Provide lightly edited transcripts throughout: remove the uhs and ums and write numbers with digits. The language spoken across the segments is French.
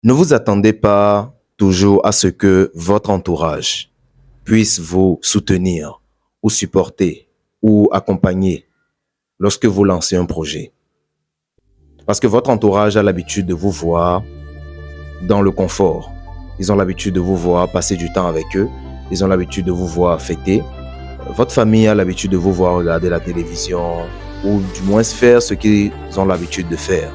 Ne vous attendez pas toujours à ce que votre entourage puisse vous soutenir ou supporter ou accompagner lorsque vous lancez un projet. Parce que votre entourage a l'habitude de vous voir dans le confort. Ils ont l'habitude de vous voir passer du temps avec eux. Ils ont l'habitude de vous voir fêter. Votre famille a l'habitude de vous voir regarder la télévision ou du moins faire ce qu'ils ont l'habitude de faire.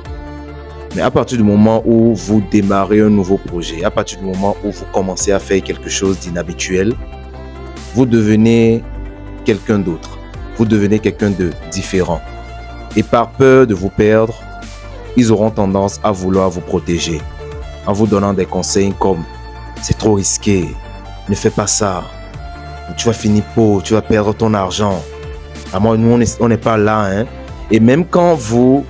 Mais à partir du moment où vous démarrez un nouveau projet, à partir du moment où vous commencez à faire quelque chose d'inhabituel, vous devenez quelqu'un d'autre. Vous devenez quelqu'un de différent. Et par peur de vous perdre, ils auront tendance à vouloir vous protéger en vous donnant des conseils comme « c'est trop risqué, ne fais pas ça, tu vas finir pauvre, tu vas perdre ton argent. » À moi, nous, on n'est pas là. Hein? Et même quand vous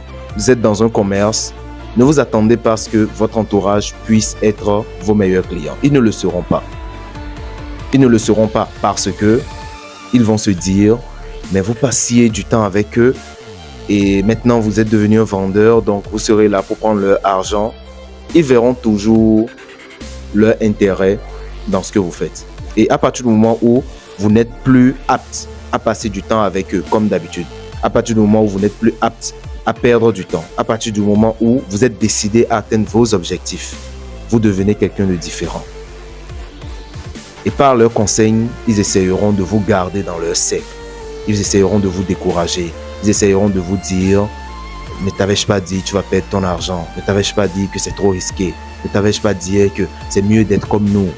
êtes dans un commerce, ne vous attendez pas à ce que votre entourage puisse être vos meilleurs clients. Ils ne le seront pas. Ils ne le seront pas parce que ils vont se dire « mais vous passiez du temps avec eux et maintenant vous êtes devenu un vendeur, donc vous serez là pour prendre leur argent. » Ils verront toujours leur intérêt dans ce que vous faites. Et à partir du moment où vous n'êtes plus apte à passer du temps avec eux comme d'habitude, à partir du moment où vous n'êtes plus apte à perdre du temps, à partir du moment où vous êtes décidé à atteindre vos objectifs, vous devenez quelqu'un de différent. Et par leurs conseils, ils essayeront de vous garder dans leur cercle. Ils essayeront de vous décourager. Ils essayeront de vous dire « ne t'avais-je pas dit tu vas perdre ton argent? Ne t'avais-je pas dit que c'est trop risqué? Ne t'avais-je pas dit que c'est mieux d'être comme nous ?»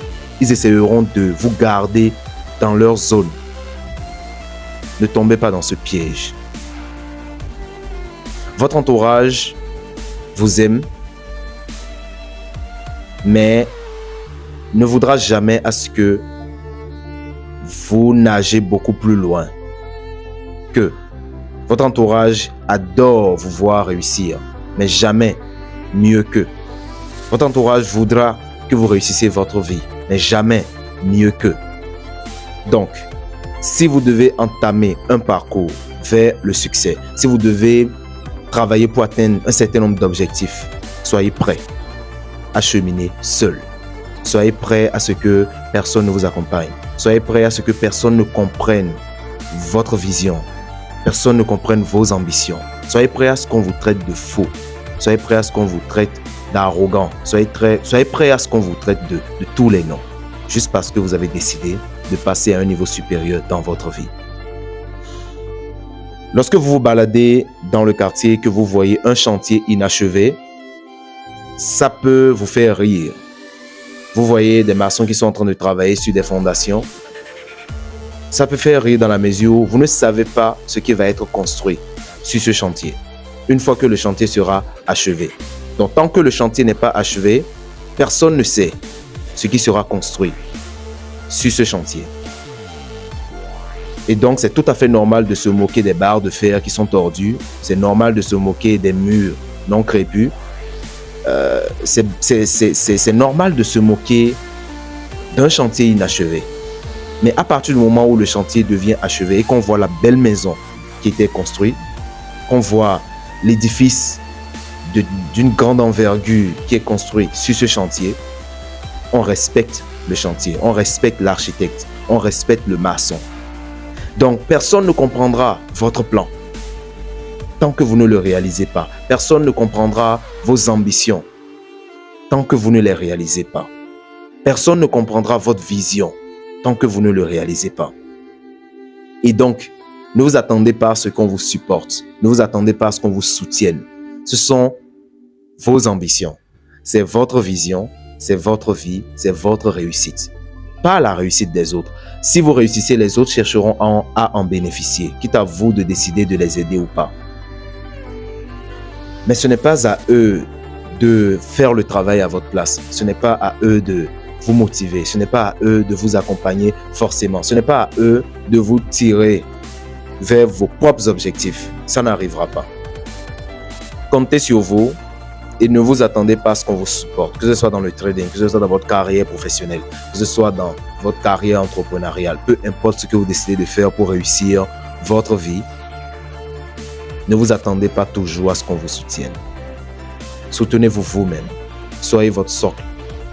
Ils essayeront de vous garder dans leur zone. Ne tombez pas dans ce piège. Votre entourage vous aime, mais ne voudra jamais à ce que vous nagez beaucoup plus loin que. Votre entourage adore vous voir réussir, mais jamais mieux qu'eux. Votre entourage voudra que vous réussissiez votre vie, mais jamais mieux qu'eux. Donc, si vous devez entamer un parcours vers le succès, si vous devez travailler pour atteindre un certain nombre d'objectifs, soyez prêts à cheminer seul. Soyez prêts à ce que personne ne vous accompagne. Soyez prêts à ce que personne ne comprenne votre vision. Personne ne comprenne vos ambitions. Soyez prêts à ce qu'on vous traite de faux. Soyez prêts à ce qu'on vous traite d'arrogant. Soyez prêts à ce qu'on vous traite de tous les noms. Juste parce que vous avez décidé de passer à un niveau supérieur dans votre vie. Lorsque vous vous baladez dans le quartier et que vous voyez un chantier inachevé, ça peut vous faire rire. Vous voyez des maçons qui sont en train de travailler sur des fondations. Ça peut faire rire dans la mesure où vous ne savez pas ce qui va être construit sur ce chantier, une fois que le chantier sera achevé. Donc, tant que le chantier n'est pas achevé, personne ne sait ce qui sera construit sur ce chantier. Et donc, c'est tout à fait normal de se moquer des barres de fer qui sont tordues. C'est normal de se moquer des murs non crépus. C'est normal de se moquer d'un chantier inachevé. Mais à partir du moment où le chantier devient achevé et qu'on voit la belle maison qui était construite, qu'on voit l'édifice d'une grande envergure qui est construit sur ce chantier, on respecte le chantier, on respecte l'architecte, on respecte le maçon. Donc, personne ne comprendra votre plan tant que vous ne le réalisez pas. Personne ne comprendra vos ambitions tant que vous ne les réalisez pas. Personne ne comprendra votre vision tant que vous ne le réalisez pas. Et donc, ne vous attendez pas à ce qu'on vous supporte. Ne vous attendez pas à ce qu'on vous soutienne. Ce sont vos ambitions. C'est votre vision, c'est votre vie, c'est votre réussite. Pas la réussite des autres. Si vous réussissez, les autres chercheront à en bénéficier, quitte à vous de décider de les aider ou pas. Mais ce n'est pas à eux de faire le travail à votre place. Ce n'est pas à eux de vous motiver. Ce n'est pas à eux de vous accompagner forcément. Ce n'est pas à eux de vous tirer vers vos propres objectifs. Ça n'arrivera pas. Comptez sur vous et ne vous attendez pas à ce qu'on vous supporte, que ce soit dans le trading, que ce soit dans votre carrière professionnelle, que ce soit dans votre carrière entrepreneuriale. Peu importe ce que vous décidez de faire pour réussir votre vie, ne vous attendez pas toujours à ce qu'on vous soutienne. Soutenez-vous vous-même. Soyez votre socle.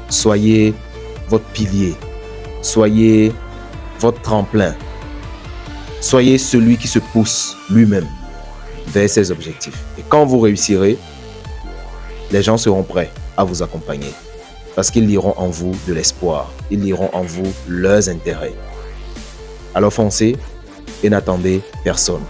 Soyez votre pilier. Soyez votre tremplin. Soyez celui qui se pousse lui-même vers ses objectifs. Et quand vous réussirez, les gens seront prêts à vous accompagner parce qu'ils liront en vous de l'espoir. Ils liront en vous leurs intérêts. Alors foncez et n'attendez personne.